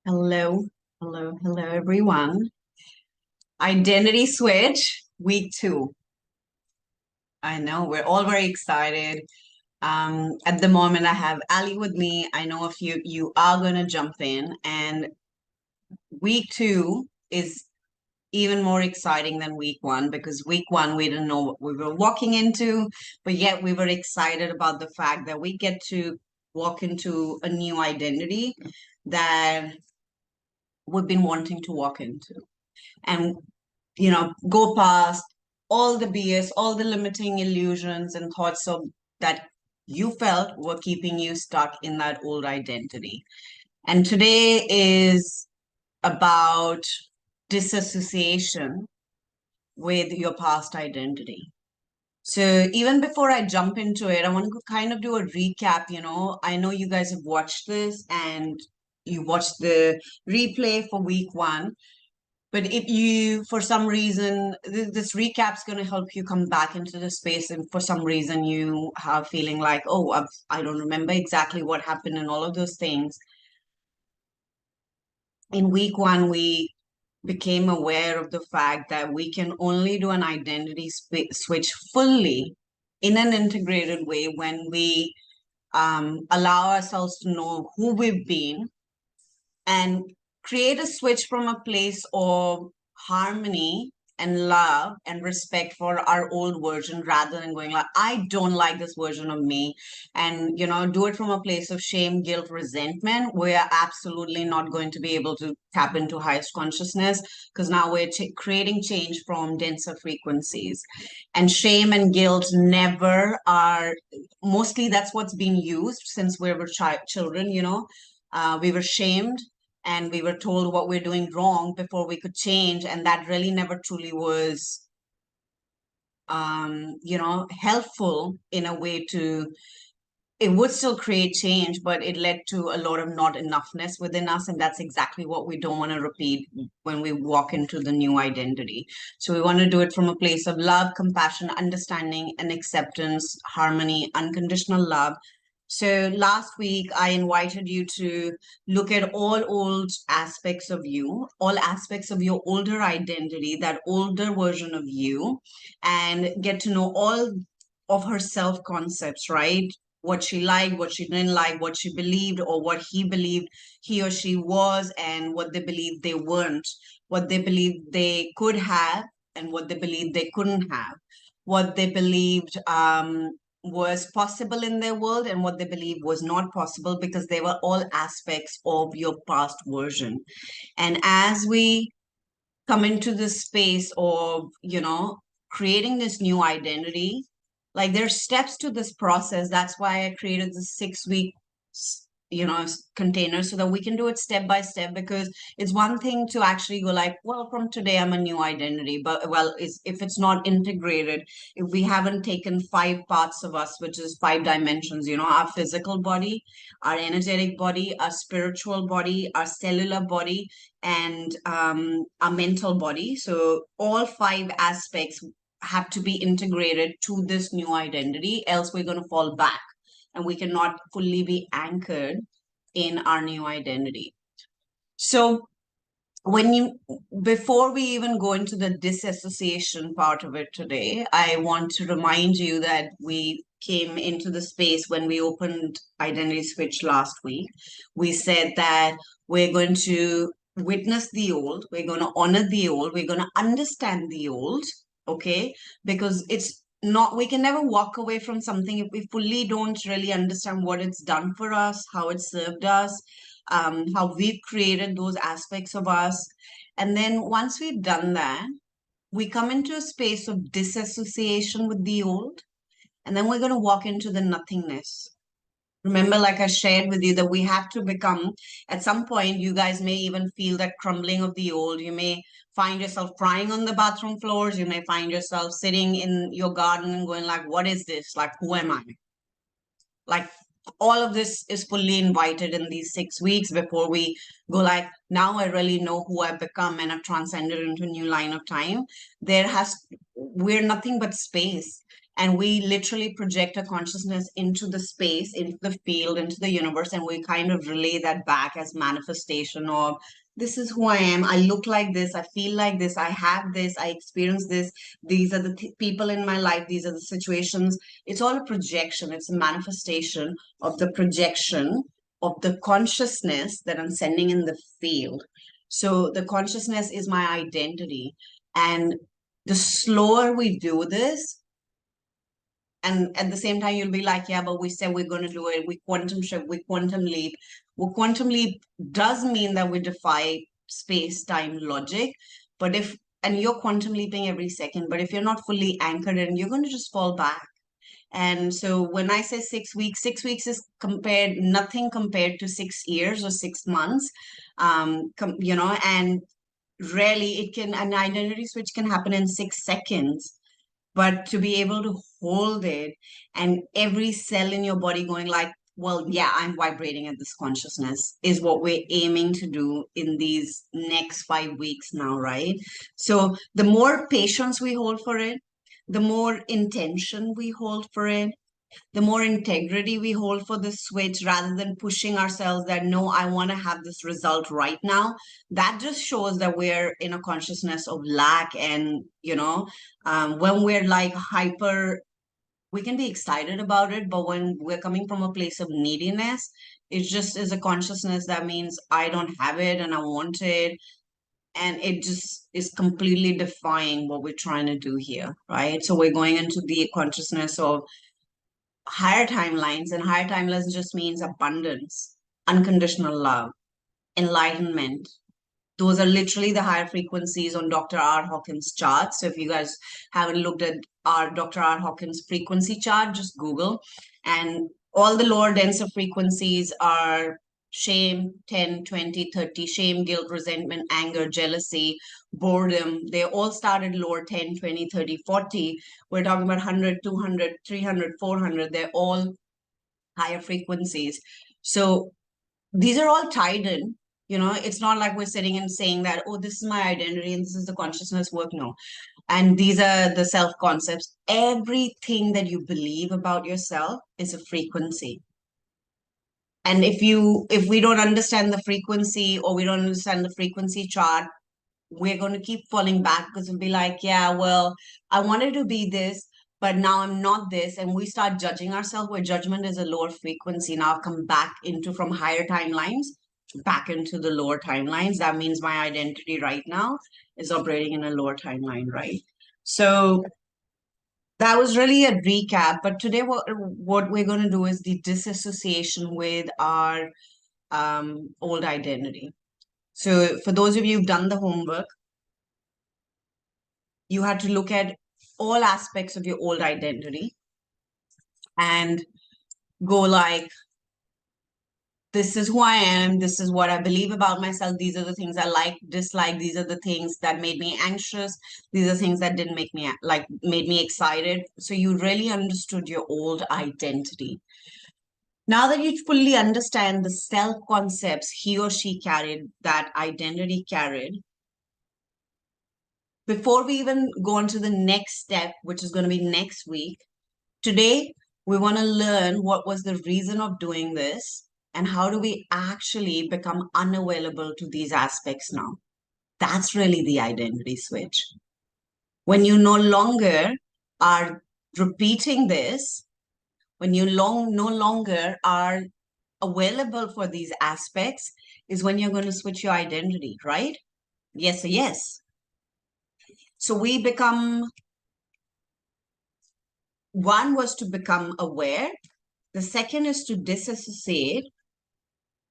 Hello, hello, everyone. Identity switch, week 2. I know we're all very excited. At the moment, I have Ali with me. I know if you are going to jump in, and week 2 is even more exciting than week 1 because week 1 we didn't know what we were walking into, but yet we were excited about the fact that we get to walk into a new identity that we've been wanting to walk into. And go past all the BS, all the limiting illusions and thoughts of that you felt were keeping you stuck in that old identity. And today is about disassociation with your past identity. So even before I jump into it, I want to kind of do a recap. I know you guys have watched this and you watched the replay for week 1. But if you, for some reason, this recap's going to help you come back into the space, and for some reason you are feeling like, oh, I don't remember exactly what happened and all of those things. In week 1, we became aware of the fact that we can only do an identity switch fully in an integrated way when we allow ourselves to know who we've been and create a switch from a place of harmony and love and respect for our old version rather than going like, I don't like this version of me, and do it from a place of shame, guilt, resentment. We're absolutely not going to be able to tap into highest consciousness because now we're creating change from denser frequencies. And shame and guilt never are, mostly that's what's been used since we were children. We were shamed and we were told what we're doing wrong before we could change, and that really never truly was helpful in a way to, it would still create change, but it led to a lot of not enoughness within us, and that's exactly what we don't want to repeat when we walk into the new identity. So we want to do it from a place of love, compassion, understanding, and acceptance, harmony, unconditional love. So last week, I invited you to look at all old aspects of you, all aspects of your older identity, that older version of you, and get to know all of her self-concepts, right? What she liked, what she didn't like, what she believed, or what he believed he or she was, and what they believed they weren't, what they believed they could have, and what they believed they couldn't have, what they believed was possible in their world and what they believe was not possible, because they were all aspects of your past version. And as we come into this space of, creating this new identity, like there's steps to this process. That's why I created the 6-week container, so that we can do it step by step, because it's one thing to actually go like, well, from today I'm a new identity, but if it's not integrated, if we haven't taken 5 parts of us, which is 5 dimensions, our physical body, our energetic body, our spiritual body, our cellular body, and our mental body. So all 5 aspects have to be integrated to this new identity, else we're going to fall back and we cannot fully be anchored in our new identity. So before we even go into the disassociation part of it today, I want to remind you that we came into the space when we opened Identity Switch last week. We said that we're going to witness the old, we're going to honor the old, we're going to understand the old, okay? Because it's not, we can never walk away from something if we fully don't really understand what it's done for us, how it served us, how we've created those aspects of us. And then once we've done that, we come into a space of disassociation with the old, and then we're going to walk into the nothingness. Remember, like I shared with you, that we have to become, at some point, you guys may even feel that crumbling of the old. You may find yourself crying on the bathroom floors. You may find yourself sitting in your garden and going like, what is this? Like, who am I? Like, all of this is fully invited in these 6 weeks before we go like, now I really know who I've become and I've transcended into a new line of time. We're nothing but space. and we literally project a consciousness into the space, into the field, into the universe, and we kind of relay that back as manifestation of, this is who I am, I look like this, I feel like this, I have this, I experience this, these are the people in my life, these are the situations. It's all a projection. It's a manifestation of the projection of the consciousness that I'm sending in the field. So the consciousness is my identity. And the slower we do this, and at the same time, you'll be like, yeah, but we said we're going to do it. We quantum shift, we quantum leap. Well, quantum leap does mean that we defy space-time logic. But and you're quantum leaping every second, but if you're not fully anchored in, you're going to just fall back. And so when I say 6 weeks is nothing compared to 6 years or 6 months, and rarely an identity switch can happen in 6 seconds. But to be able to hold it and every cell in your body going like, well, yeah, I'm vibrating at this consciousness is what we're aiming to do in these next 5 weeks now, right? So the more patience we hold for it, the more intention we hold for it, the more integrity we hold for the switch rather than pushing ourselves that, no, I want to have this result right now. That just shows that we're in a consciousness of lack. And, when we're like hyper, we can be excited about it, but when we're coming from a place of neediness, it just is a consciousness that means I don't have it and I want it. And it just is completely defying what we're trying to do here, right? So we're going into the consciousness of higher timelines, and higher timelines just means abundance, unconditional love, enlightenment. Those are literally the higher frequencies on Dr. R. Hawkins' chart. So if you guys haven't looked at our Dr. R. Hawkins frequency chart, just Google. And all the lower denser frequencies are shame, 10, 20, 30, shame, guilt, resentment, anger, jealousy, boredom. They all started lower 10, 20, 30, 40. We're talking about 100, 200, 300, 400. They're all higher frequencies. So these are all tied in. It's not like we're sitting and saying that, oh, this is my identity and this is the consciousness work. No. And these are the self concepts. Everything that you believe about yourself is a frequency. And if we don't understand the frequency, or we don't understand the frequency chart, we're going to keep falling back, because we'll be like, yeah, well, I wanted to be this, but now I'm not this. And we start judging ourselves, where judgment is a lower frequency. Now I've come back from higher timelines back into the lower timelines. That means my identity right now is operating in a lower timeline, right? So that was really a recap. But today, what we're going to do is the disassociation with our old identity. So for those of you who've done the homework, you had to look at all aspects of your old identity and go like, this is who I am, this is what I believe about myself, these are the things I like, dislike, these are the things that made me anxious, these are things that didn't make me made me excited. So you really understood your old identity. Now that you fully understand the self concepts he or she carried, that identity carried, before we even go on to the next step, which is going to be next week, today we want to learn what was the reason of doing this and how do we actually become unavailable to these aspects now. That's really the identity switch. When you no longer are repeating this, when you no longer are available for these aspects, is when you're going to switch your identity, right? Yes or yes. So we become, one was to become aware. The second is to disassociate.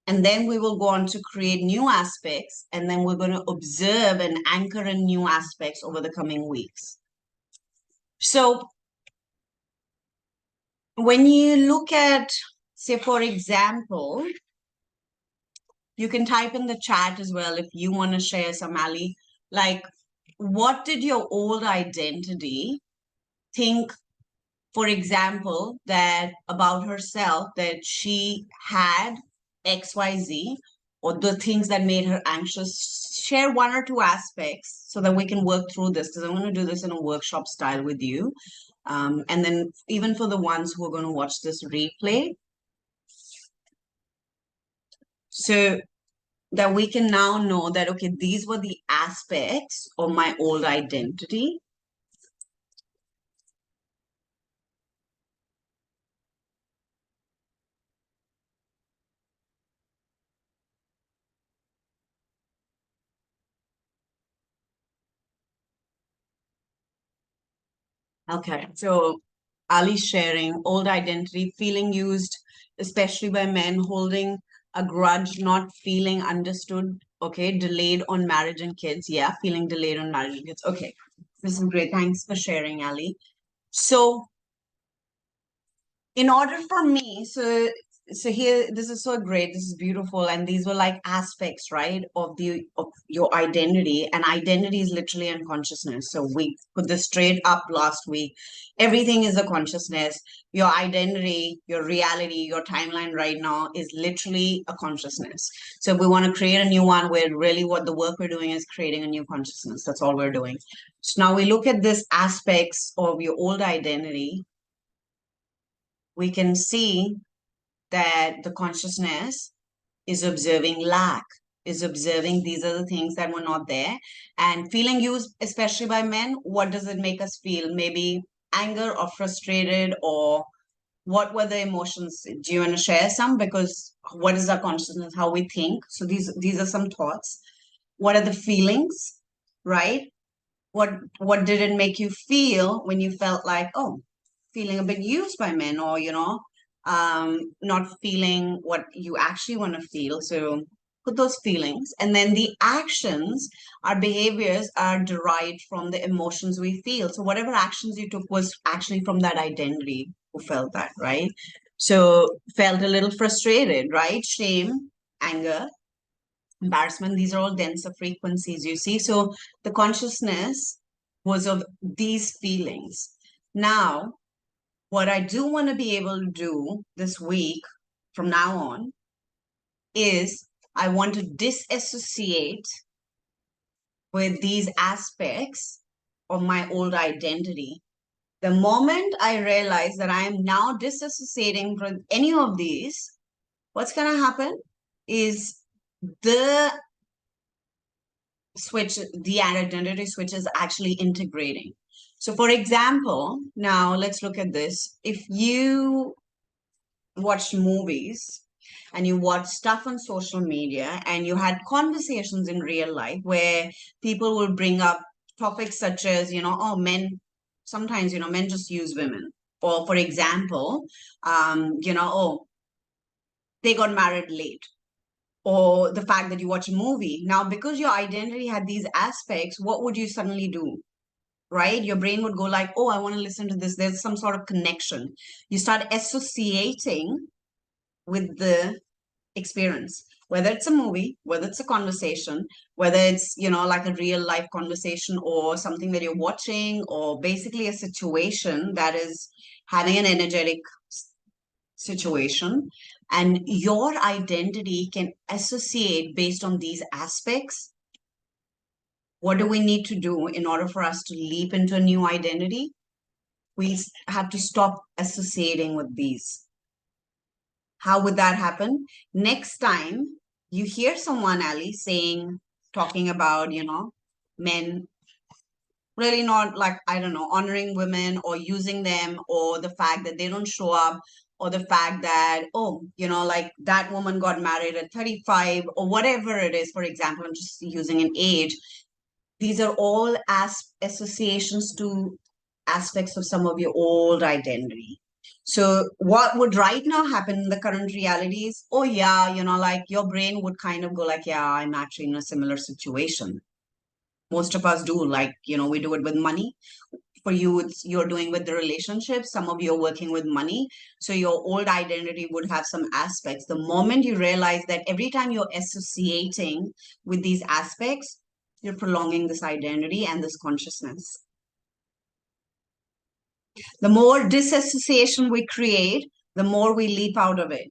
And then we will go on to create new aspects. And then we're going to observe and anchor in new aspects over the coming weeks. So when you look at, say, for example, you can type in the chat as well if you want to share some, Ali, like, what did your old identity think, for example, that about herself, that she had XYZ, or the things that made her anxious? Share one or two aspects so that we can work through this, because I'm going to do this in a workshop style with you. And then even for the ones who are going to watch this replay, so that we can now know that, okay, these were the aspects of my old identity. Okay, so Ali sharing old identity, feeling used, especially by men, holding a grudge, not feeling understood. Okay, delayed on marriage and kids. Yeah, feeling delayed on marriage and kids. Okay, this is great. Thanks for sharing, Ali. So in order for me, so here, this is so great, this is beautiful, and these were like aspects, right, of your identity. And identity is literally unconsciousness. So we put this straight up last week. Everything is a consciousness. Your identity, your reality, your timeline right now is literally a consciousness. So if we want to create a new one, where really what the work we're doing is creating a new consciousness. That's all we're doing. So now we look at this aspects of your old identity. We can see that the consciousness is observing lack, is observing these are the things that were not there. And feeling used, especially by men, what does it make us feel? Maybe anger or frustrated, or what were the emotions? Do you want to share some? Because what is our consciousness, how we think? So these are some thoughts. What are the feelings, right? What did it make you feel when you felt like, oh, feeling a bit used by men, or not feeling what you actually want to feel? So put those feelings, and then the actions, our behaviors are derived from the emotions we feel. So whatever actions you took was actually from that identity who felt that, right? So felt a little frustrated, right? Shame, anger, embarrassment, these are all denser frequencies, you see. So the consciousness was of these feelings. Now, what I do want to be able to do this week from now on is I want to disassociate with these aspects of my old identity. The moment I realize that I am now disassociating from any of these, what's going to happen is the switch, the identity switch is actually integrating. So for example, now let's look at this. If you watch movies and you watch stuff on social media and you had conversations in real life where people will bring up topics such as, oh, men, sometimes, men just use women. Or for example, oh, they got married late, or the fact that you watch a movie. Now, because your identity had these aspects, what would you suddenly do? Right? Your brain would go like, oh, I want to listen to this. There's some sort of connection. You start associating with the experience, whether it's a movie, whether it's a conversation, whether it's, like a real life conversation, or something that you're watching, or basically a situation that is having an energetic situation. And your identity can associate based on these aspects. What do we need to do in order for us to leap into a new identity? We have to stop associating with these. How would that happen? Next time you hear someone, Ali, talking about, men really not, like, I don't know, honoring women or using them, or the fact that they don't show up, or the fact that, oh, like that woman got married at 35, or whatever it is. For example, I'm just using an age. These are all associations to aspects of some of your old identity. So what would right now happen in the current reality is, oh yeah, like your brain would kind of go like, yeah, I'm actually in a similar situation. Most of us do, like, we do it with money. For you, you're doing with the relationship. Some of you are working with money. So your old identity would have some aspects. The moment you realize that every time you're associating with these aspects, you're prolonging this identity and this consciousness. The more disassociation we create, the more we leap out of it.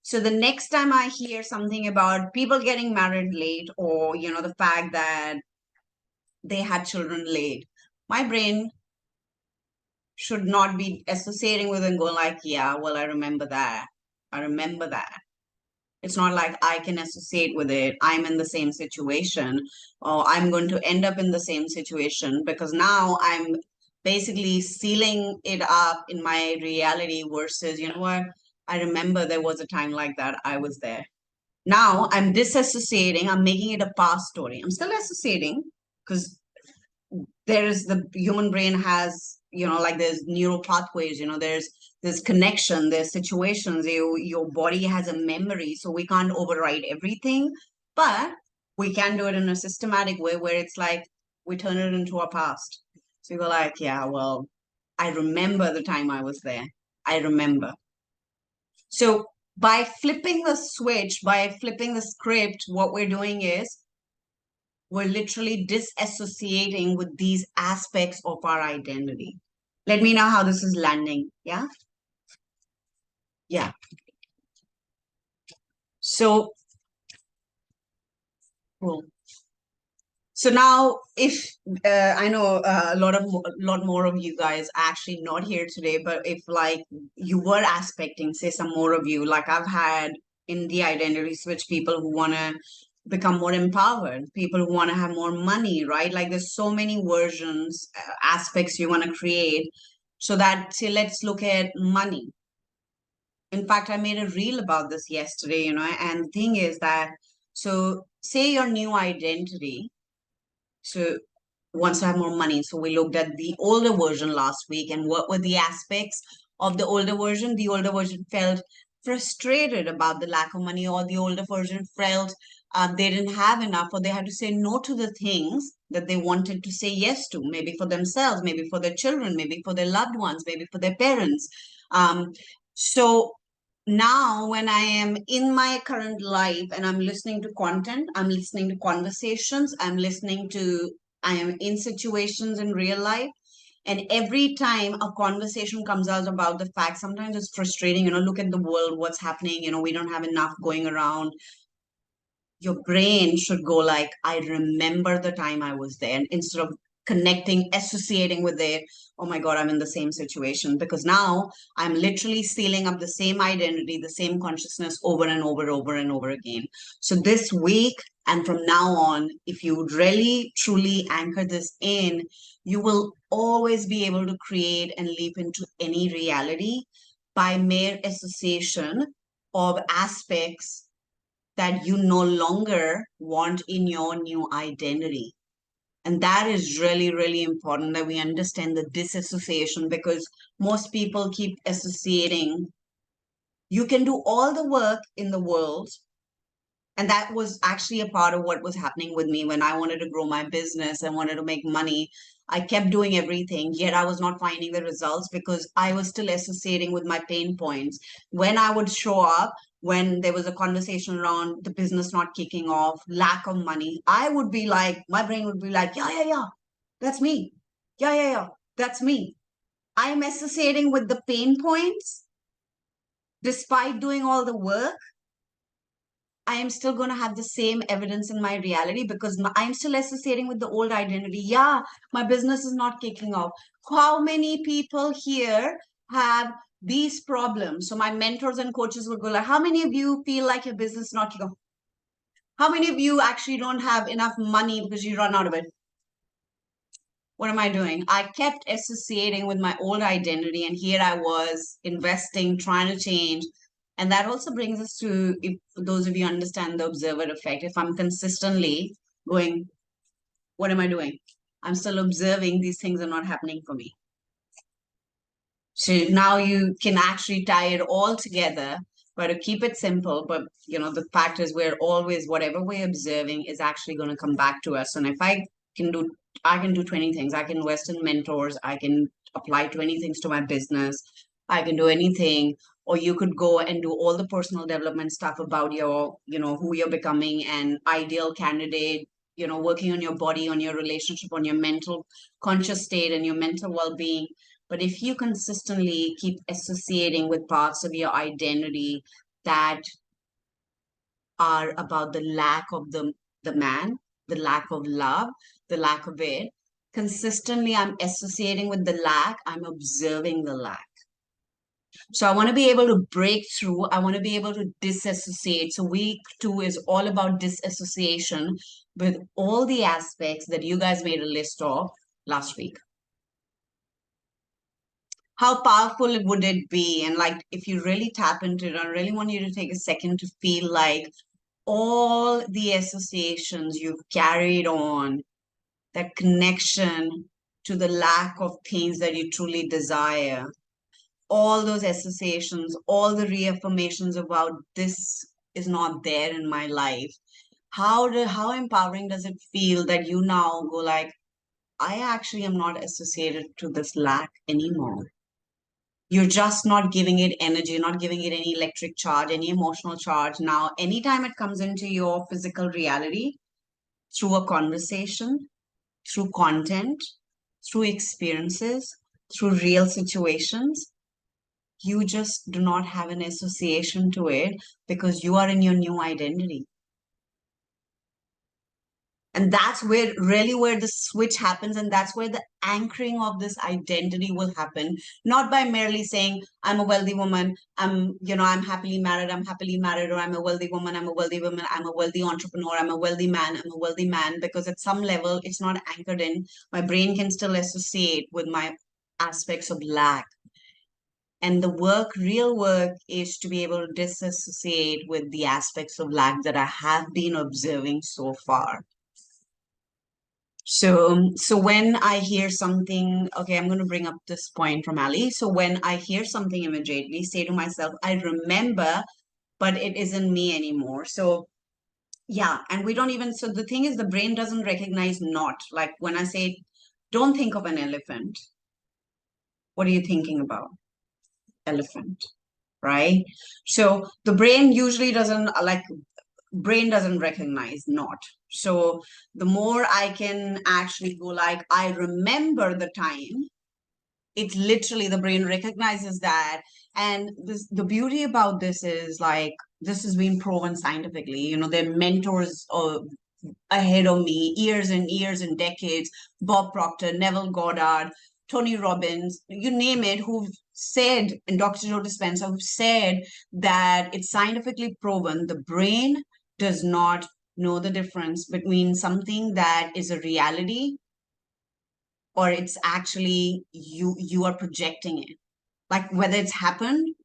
So the next time I hear something about people getting married late, or, the fact that they had children late, my brain should not be associating with and going like, yeah, well, I remember that. I remember that. It's not like I can associate with it. I'm in the same situation, or I'm going to end up in the same situation, because now I'm basically sealing it up in my reality versus, you know what? I remember there was a time like that. I was there. Now I'm disassociating. I'm making it a past story. I'm still associating because there is the human brain has, like there's neural pathways, there's connection, there's situations, your body has a memory, so we can't override everything, but we can do it in a systematic way where it's like we turn it into a past. So you go like, yeah, well, I remember the time I was there. I remember. So by flipping the switch, by flipping the script, what we're doing is we're literally disassociating with these aspects of our identity. Let me know how this is landing. Yeah? Yeah. So, cool. So now, if I know a lot more of you guys actually not here today, but if like you were aspecting, say some more of you, like I've had in the identity switch people who want to become more empowered, people who want to have more money, right? Like there's so many versions, aspects you want to create. So that, say, let's look at money. In fact, I made a reel about this yesterday, and the thing is that, so say your new identity, so wants to have more money. So we looked at the older version last week and what were the aspects of the older version. The older version felt frustrated about the lack of money, or the older version felt they didn't have enough, or they had to say no to the things that they wanted to say yes to, maybe for themselves, maybe for their children, maybe for their loved ones, maybe for their parents. So now when I am in my current life and I'm listening to content, I'm listening to conversations, I am in situations in real life. And every time a conversation comes out about the fact, sometimes it's frustrating, look at the world, what's happening, we don't have enough going around. Your brain should go like, I remember the time I was there. And instead of connecting, associating with it, oh my God, I'm in the same situation. Because now I'm literally sealing up the same identity, the same consciousness over and over and over again. So this week and from now on, if you really truly anchor this in, you will always be able to create and leap into any reality by mere association of aspects that you no longer want in your new identity. And that is really, really important that we understand the disassociation, because most people keep associating. You can do all the work in the world. And that was actually a part of what was happening with me when I wanted to grow my business and wanted to make money. I kept doing everything, yet I was not finding the results because I was still associating with my pain points. When I would show up, when there was a conversation around the business not kicking off, lack of money, I would be like, my brain would be like, yeah, that's me. Yeah, that's me. I'm associating with the pain points despite doing all the work. I am still going to have the same evidence in my reality because I'm still associating with the old identity. Yeah, my business is not kicking off. How many people here have these problems? So my mentors and coaches would go like, how many of you feel like your business is not kicking off? How many of you actually don't have enough money because you run out of it? What am I doing? I kept associating with my old identity, and here I was investing, trying to change. And that also brings us to, if those of you understand the observer effect, if I'm consistently going, what am I doing? I'm still observing these things are not happening for me. So now you can actually tie it all together, but to keep it simple. But the fact is we're always, whatever we're observing is actually going to come back to us. And if I can do 20 things. I can invest in mentors. I can apply 20 things to my business. I can do anything. Or you could go and do all the personal development stuff about your, who you're becoming, an ideal candidate, working on your body, on your relationship, on your mental conscious state and your mental well-being. But if you consistently keep associating with parts of your identity that are about the lack of the man, the lack of love, the lack of it, consistently I'm associating with the lack, I'm observing the lack. So I want to be able to break through. I want to be able to disassociate. So week 2 is all about disassociation with all the aspects that you guys made a list of last week. How powerful would it be? And like, if you really tap into it, I really want you to take a second to feel like all the associations you've carried on, that connection to the lack of things that you truly desire, all those associations, all the reaffirmations about this is not there in my life. How empowering does it feel that you now go like, I actually am not associated to this lack anymore. You're just not giving it energy, not giving it any electric charge, any emotional charge. Now, anytime it comes into your physical reality, through a conversation, through content, through experiences, through real situations, you just do not have an association to it because you are in your new identity. And that's where the switch happens. And that's where the anchoring of this identity will happen. Not by merely saying, I'm a wealthy woman, I'm happily married, or I'm a wealthy woman, I'm a wealthy woman, I'm a wealthy entrepreneur, I'm a wealthy man, I'm a wealthy man, because at some level it's not anchored in. My brain can still associate with my aspects of lack. And the real work is to be able to disassociate with the aspects of lack that I have been observing so far. So when I hear something, okay, I'm going to bring up this point from Ali. So when I hear something immediately, say to myself, I remember, but it isn't me anymore. So yeah, and we don't even, so the thing is, the brain doesn't recognize not. Like when I say, don't think of an elephant, what are you thinking about? Elephant, right? So the brain usually doesn't recognize not. So the more I can actually go like, I remember the time, it's literally the brain recognizes that. And the beauty about this is like, this has been proven scientifically. There are mentors ahead of me, years and years and decades, Bob Proctor, Neville Goddard, Tony Robbins, you name it, who've said, and Dr. Joe Dispenza, who've said that it's scientifically proven the brain does not know the difference between something that is a reality or it's actually you are projecting it. Like whether it's happened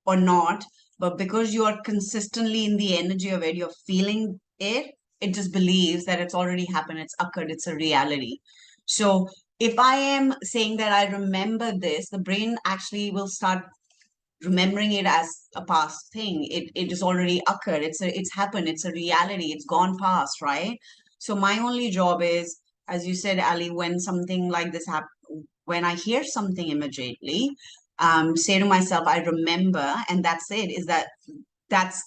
or not, but because you are consistently in the energy of it, you're feeling it, it just believes that it's already happened, it's occurred, it's a reality. So if I am saying that I remember this, the brain actually will start remembering it as a past thing. It is already occurred, it's happened, it's a reality, it's gone past, right? So my only job is, as you said, Ali, when something like this happens, when I hear something immediately, say to myself, I remember, and that's it, that's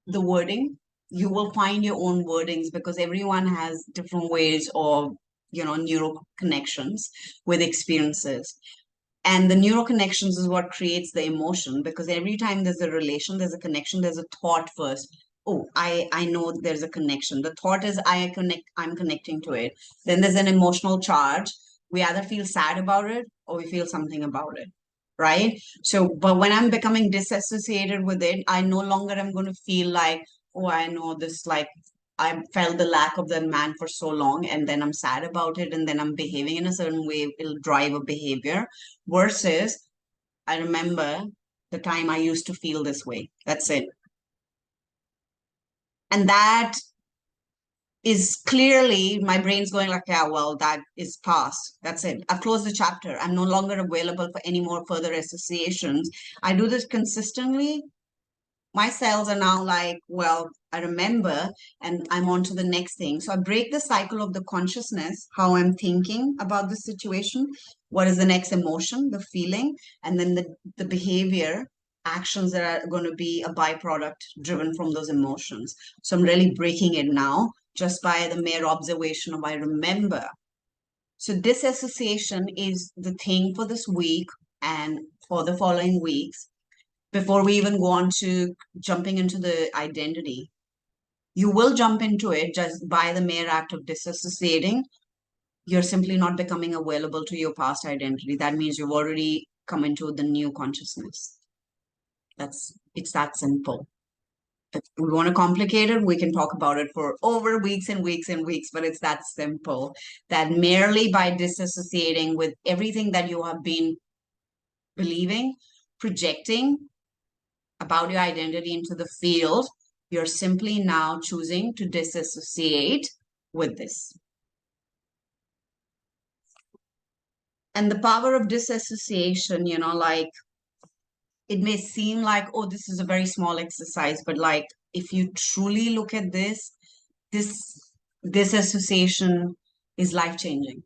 the wording. You will find your own wordings because everyone has different ways of, neural connections with experiences. And the neural connections is what creates the emotion, because every time there's a relation, there's a connection, there's a thought first. Oh, I know there's a connection. The thought is I'm connecting to it. Then there's an emotional charge. We either feel sad about it or we feel something about it, right? So, but when I'm becoming disassociated with it, I no longer am going to feel like, oh, I know this, like I felt the lack of that man for so long, and then I'm sad about it, and then I'm behaving in a certain way, it'll drive a behavior, versus I remember the time I used to feel this way. That's it. And that is clearly my brain's going like, yeah, well, that is past. That's it. I've closed the chapter. I'm no longer available for any more further associations. I do this consistently. My cells are now like, well, I remember, and I'm on to the next thing. So I break the cycle of the consciousness, how I'm thinking about the situation, what is the next emotion, the feeling, and then the behavior, actions that are going to be a byproduct driven from those emotions. So I'm really breaking it now just by the mere observation of I remember. So disassociation is the thing for this week and for the following weeks. Before we even go on to jumping into the identity, you will jump into it just by the mere act of disassociating. you're simply not becoming available to your past identity. That means you've already come into the new consciousness. It's that simple. If we want to complicate it, we can talk about it for over weeks and weeks and weeks, but it's that simple that merely by disassociating with everything that you have been believing, projecting about your identity into the field, you're simply now choosing to disassociate with this. And the power of disassociation, like it may seem like, oh, this is a very small exercise, but like if you truly look at this association is life-changing.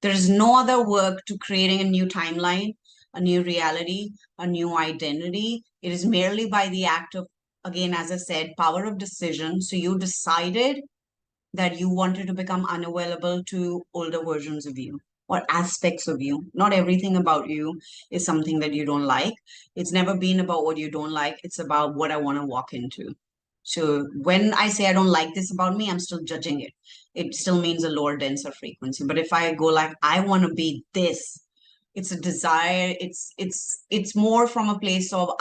There is no other work to creating a new timeline, a new reality, a new identity. It is merely by the act of, again, as I said, power of decision. So you decided that you wanted to become unavailable to older versions of you or aspects of you. Not everything about you is something that you don't like. It's never been about what you don't like. It's about what I want to walk into. So when I say I don't like this about me, I'm still judging it. It still means a lower, denser frequency. But if I go like, I want to be this, it's a desire. It's more from a place of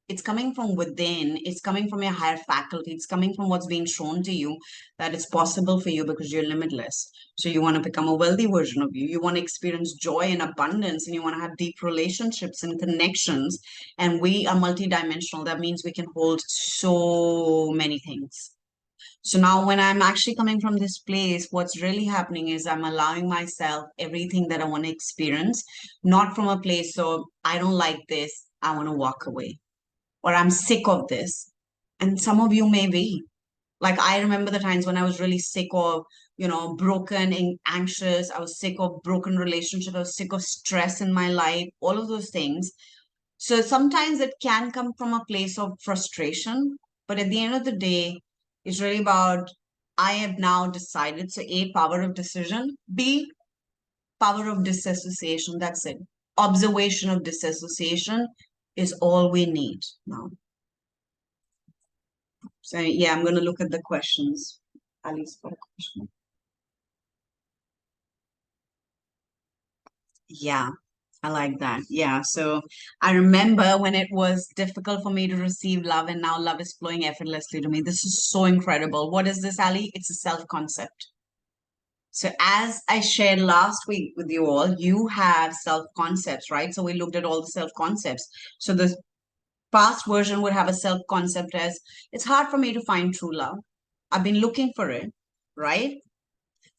it's coming from within. It's coming from your higher faculty. It's coming from what's being shown to you that it's possible for you because you're limitless. So you want to become a wealthy version of you. You want to experience joy and abundance, and you want to have deep relationships and connections. And we are multidimensional. That means we can hold so many things. So now when I'm actually coming from this place, what's really happening is I'm allowing myself everything that I want to experience, not from a place of, I don't like this, I want to walk away, or I'm sick of this. And some of you may be. Like, I remember the times when I was really sick of, broken and anxious. I was sick of broken relationship. I was sick of stress in my life, all of those things. So sometimes it can come from a place of frustration, but at the end of the day, it's really about I have now decided. So A, power of decision, B, power of disassociation. That's it. Observation of disassociation is all we need now. So yeah, I'm going to look at the questions. Ali's got a question. Yeah, I like that. Yeah. So I remember when it was difficult for me to receive love, and now love is flowing effortlessly to me. This is so incredible. What is this, Ali? It's a self-concept. So as I shared last week with you all, you have self-concepts, right? So we looked at all the self-concepts. So the past version would have a self-concept as, it's hard for me to find true love. I've been looking for it, right?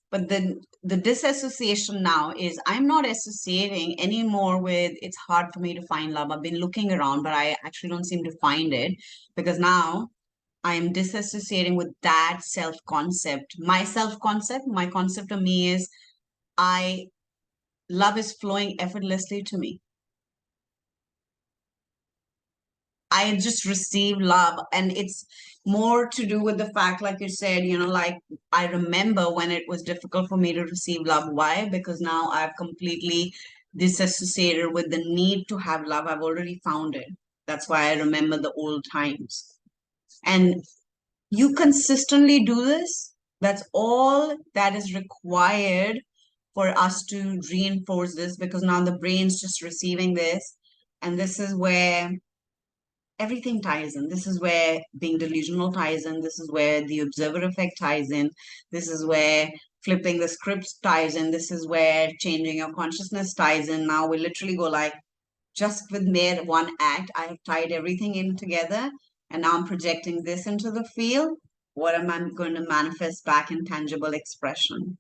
But the disassociation now is I'm not associating anymore with it's hard for me to find love. I've been looking around, but I actually don't seem to find it because now I am disassociating with that self-concept. My self-concept, my concept of me is love is flowing effortlessly to me. I just receive love, and it's more to do with the fact, like you said, like I remember when it was difficult for me to receive love. Why? Because now I've completely disassociated with the need to have love. I've already found it. That's why I remember the old times. And you consistently do this. That's all that is required for us to reinforce this, because now the brain's just receiving this. And this is where everything ties in. This is where being delusional ties in. This is where the observer effect ties in. This is where flipping the script ties in. This is where changing your consciousness ties in. Now we literally go like, just with mere one act, I have tied everything in together, and now I'm projecting this into the field. What am I going to manifest back in tangible expression?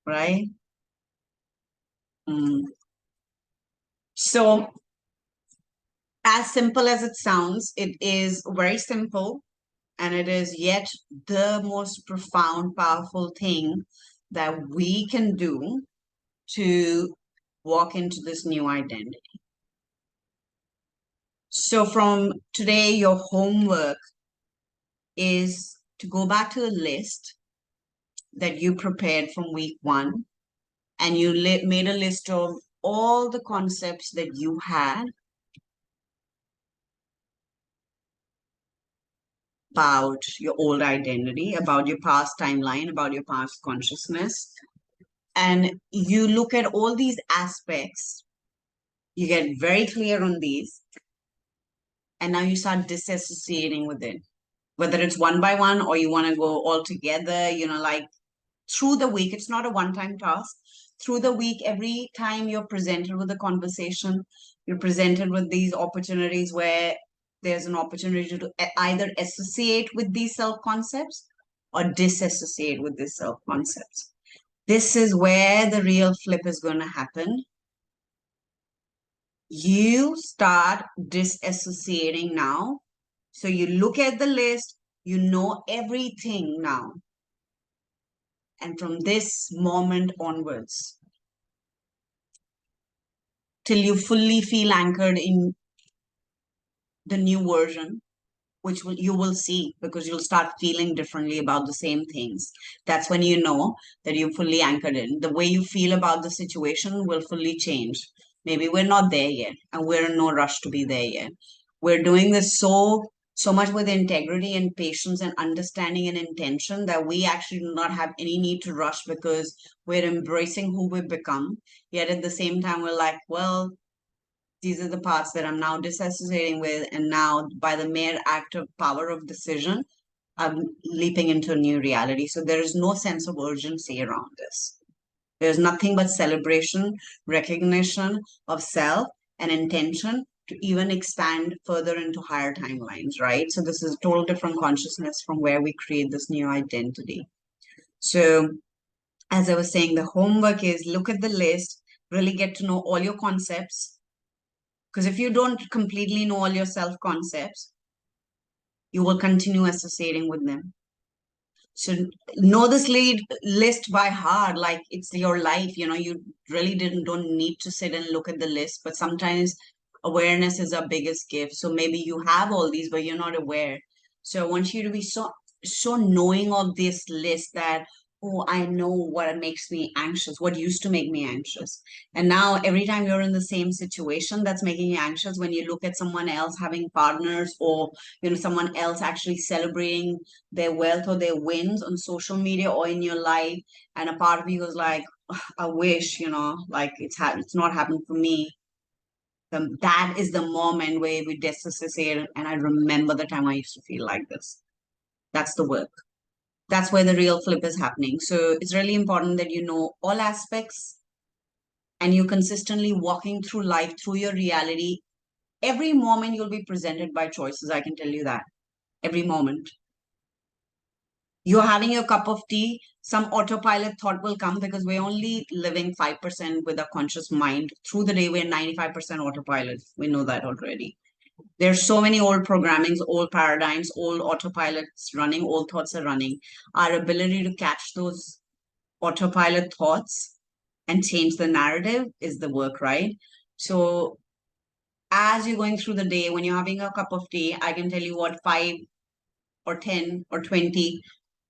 Right? So as simple as it sounds, it is very simple, and it is yet the most profound, powerful thing that we can do to walk into this new identity. So from today, your homework is to go back to the list that you prepared from week 1, and you made a list of all the concepts that you had. about your old identity, about your past timeline, about your past consciousness. And you look at all these aspects, you get very clear on these, and now you start disassociating with it. Whether it's one by one or you want to go all together, like through the week, it's not a one-time task. Through the week, every time you're presented with a conversation, you're presented with these opportunities where there's an opportunity to either associate with these self-concepts or disassociate with these self-concepts. This is where the real flip is going to happen. You start disassociating now. So you look at the list, you know everything now. And from this moment onwards, till you fully feel anchored in the new version, which you will see because you'll start feeling differently about the same things. That's when you know that you're fully anchored in. The way you feel about the situation will fully change. Maybe we're not there yet, and we're in no rush to be there yet. We're doing this so much with integrity and patience and understanding and intention that we actually do not have any need to rush because we're embracing who we've become. Yet at the same time, we're like, well, these are the parts that I'm now disassociating with. And now, by the mere act of power of decision, I'm leaping into a new reality. So there is no sense of urgency around this. There's nothing but celebration, recognition of self, and intention to even expand further into higher timelines, right? So this is a total different consciousness from where we create this new identity. So as I was saying, the homework is look at the list, really get to know all your concepts. Because if you don't completely know all your self concepts, you will continue associating with them. So know this list by heart, like it's your life. You really don't need to sit and look at the list, but sometimes awareness is our biggest gift. So maybe you have all these, but you're not aware. So I want you to be so knowing of this list that, oh, I know what makes me anxious, what used to make me anxious. And now every time you're in the same situation that's making you anxious, when you look at someone else having partners or someone else actually celebrating their wealth or their wins on social media or in your life, and a part of you is like, I wish, like it's not happened for me. That is the moment where we disassociate, and I remember the time I used to feel like this. That's the work. That's where the real flip is happening. So it's really important that you know all aspects and you're consistently walking through life, through your reality. Every moment you'll be presented by choices, I can tell you that. Every moment. You're having your cup of tea, some autopilot thought will come because we're only living 5% with a conscious mind. Through the day, we're 95% autopilot. We know that already. There's so many old programmings, old paradigms, old autopilots running, old thoughts are running. Our ability to catch those autopilot thoughts and change the narrative is the work, right? So as you're going through the day, when you're having a cup of tea, I can tell you what 5 or 10 or 20,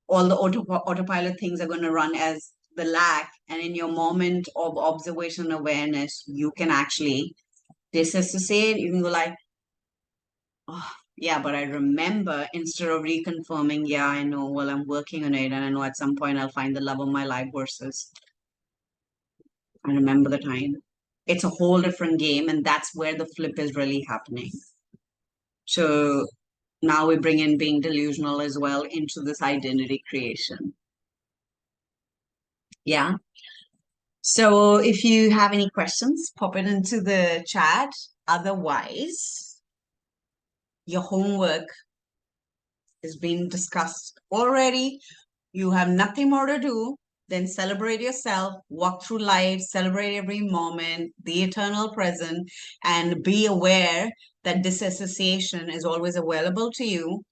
all the autopilot things are going to run as the lack. And in your moment of observation awareness, you can actually disassociate. You can go like, oh, yeah, but I remember, instead of reconfirming, yeah, I know, well, I'm working on it and I know at some point I'll find the love of my life versus I remember the time. It's a whole different game, and that's where the flip is really happening. So now we bring in being delusional as well into this identity creation. Yeah. So if you have any questions, pop it into the chat. Otherwise, your homework is being discussed already. You have nothing more to do than celebrate yourself, walk through life, celebrate every moment, the eternal present, and be aware that disassociation is always available to you.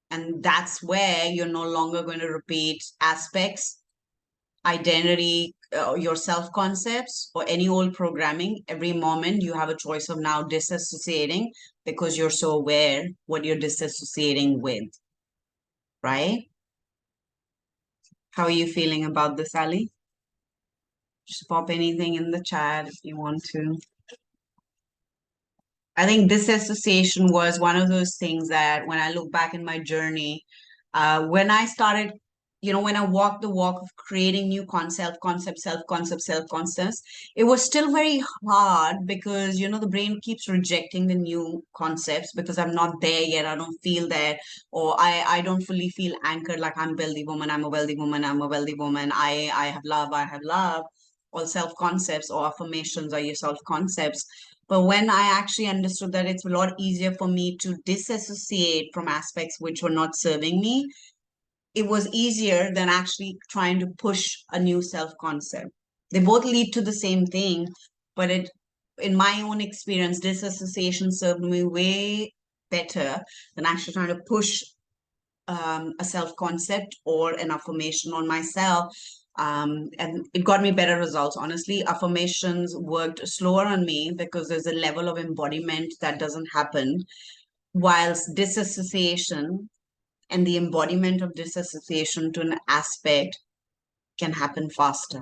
And that's where you're no longer going to repeat aspects, identity, your self concepts, or any old programming. Every moment you have a choice of now disassociating because you're so aware what you're disassociating with, right? How are you feeling about this, Ali? Just pop anything in the chat if you want to. I think disassociation was one of those things that when I look back in my journey, when I started, when I walked the walk of creating new self concepts, it was still very hard because, the brain keeps rejecting the new concepts because I'm not there yet. I don't feel there, or I don't fully feel anchored like I'm a wealthy woman, I'm a wealthy woman, I'm a wealthy woman. I have love, I have love. All self concepts or affirmations are your self concepts. But when I actually understood that it's a lot easier for me to disassociate from aspects which were not serving me, it was easier than actually trying to push a new self concept. They both lead to the same thing, but in my own experience, disassociation served me way better than actually trying to push a self concept or an affirmation on myself. And it got me better results. Honestly, affirmations worked slower on me because there's a level of embodiment that doesn't happen, whilst disassociation and the embodiment of disassociation to an aspect can happen faster.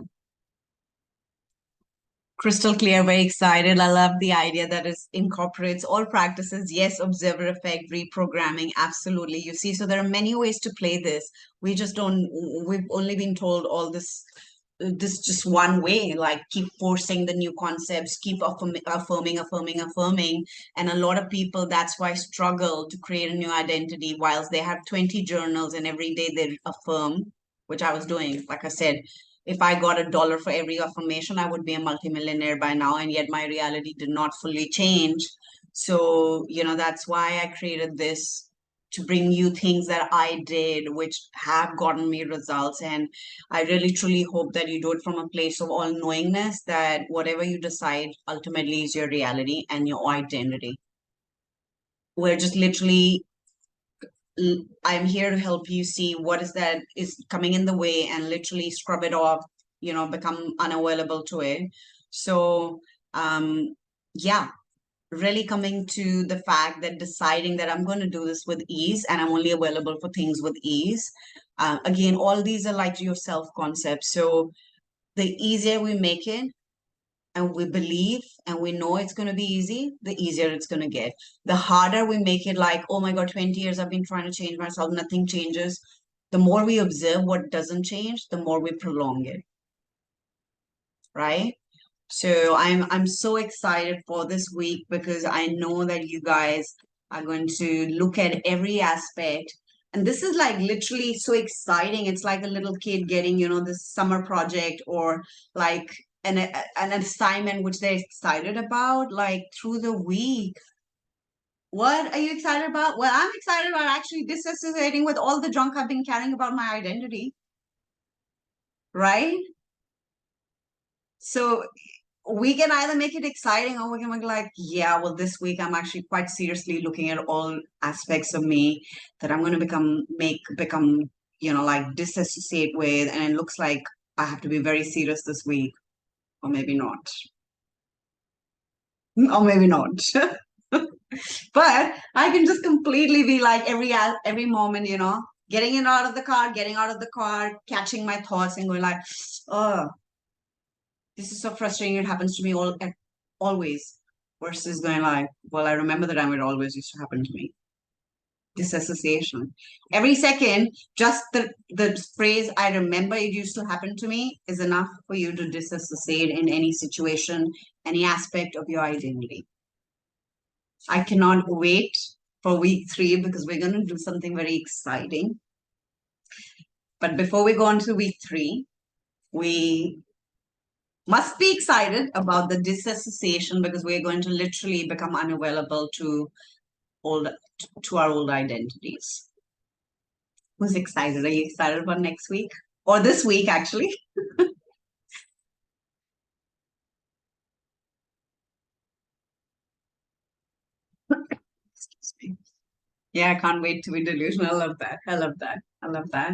Crystal clear, very excited. I love the idea that it incorporates all practices. Yes, observer effect, reprogramming, absolutely. You see, so there are many ways to play this. We've only been told all this just one way, like keep forcing the new concepts, keep affirming. And a lot of people, that's why struggle to create a new identity, whilst they have 20 journals and every day they affirm, which I was doing. Like I said, if I got $1 for every affirmation, I would be a multimillionaire by now, and yet my reality did not fully change. So, that's why I created this, to bring you things that I did, which have gotten me results. And I really truly hope that you do it from a place of all knowingness, that whatever you decide ultimately is your reality and your identity. We're just literally, I'm here to help you see what is that is coming in the way and literally scrub it off, become unavailable to it. So, yeah, really coming to the fact that deciding that I'm going to do this with ease and I'm only available for things with ease. Again, all these are like your self concepts. So the easier we make it, and we believe and we know it's going to be easy, the easier it's going to get. The harder we make it, like, oh my God, 20 years I've been trying to change myself, nothing changes. The more we observe what doesn't change, the more we prolong it, right? So I'm so excited for this week because I know that you guys are going to look at every aspect. And this is like literally so exciting. It's like a little kid getting, this summer project, or like an assignment which they're excited about, like through the week. What are you excited about? Well, I'm excited about actually disassociating with all the junk I've been carrying about my identity, right? So we can either make it exciting, or we can make like, yeah, well, this week I'm actually quite seriously looking at all aspects of me that I'm going to become, like disassociate with. And it looks like I have to be very serious this week, or maybe not, or maybe not. But I can just completely be like every moment, getting in out of the car, getting out of the car, catching my thoughts and going like, oh, this is so frustrating. It happens to me always. Versus going like, well, I remember the time it always used to happen to me. Disassociation. Every second, just the phrase "I remember it used to happen to me" is enough for you to disassociate in any situation, any aspect of your identity. I cannot wait for week 3 because we're going to do something very exciting. But before we go on to week 3, we must be excited about the disassociation because we're going to literally become unavailable to our old identities. Who's excited? Are you excited about next week? Or this week, actually? Excuse me. Yeah, I can't wait to be delusional. I love that. I love that. I love that.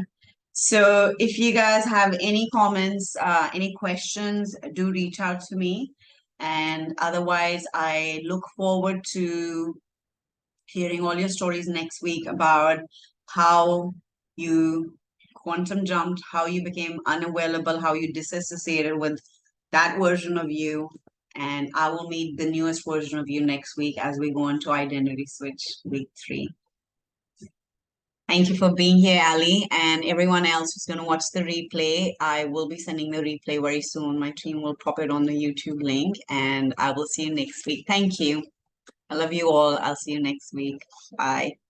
So if you guys have any comments, any questions, do reach out to me. And otherwise, I look forward to hearing all your stories next week about how you quantum jumped, how you became unavailable, how you disassociated with that version of you, And I will meet the newest version of you next week as we go into Identity Switch week 3. Thank you for being here, Ali, and everyone else who's going to watch the replay. I will be sending the replay very soon. My team will pop it on the YouTube link, and I will see you next week. Thank you. I love you all. I'll see you next week. Bye.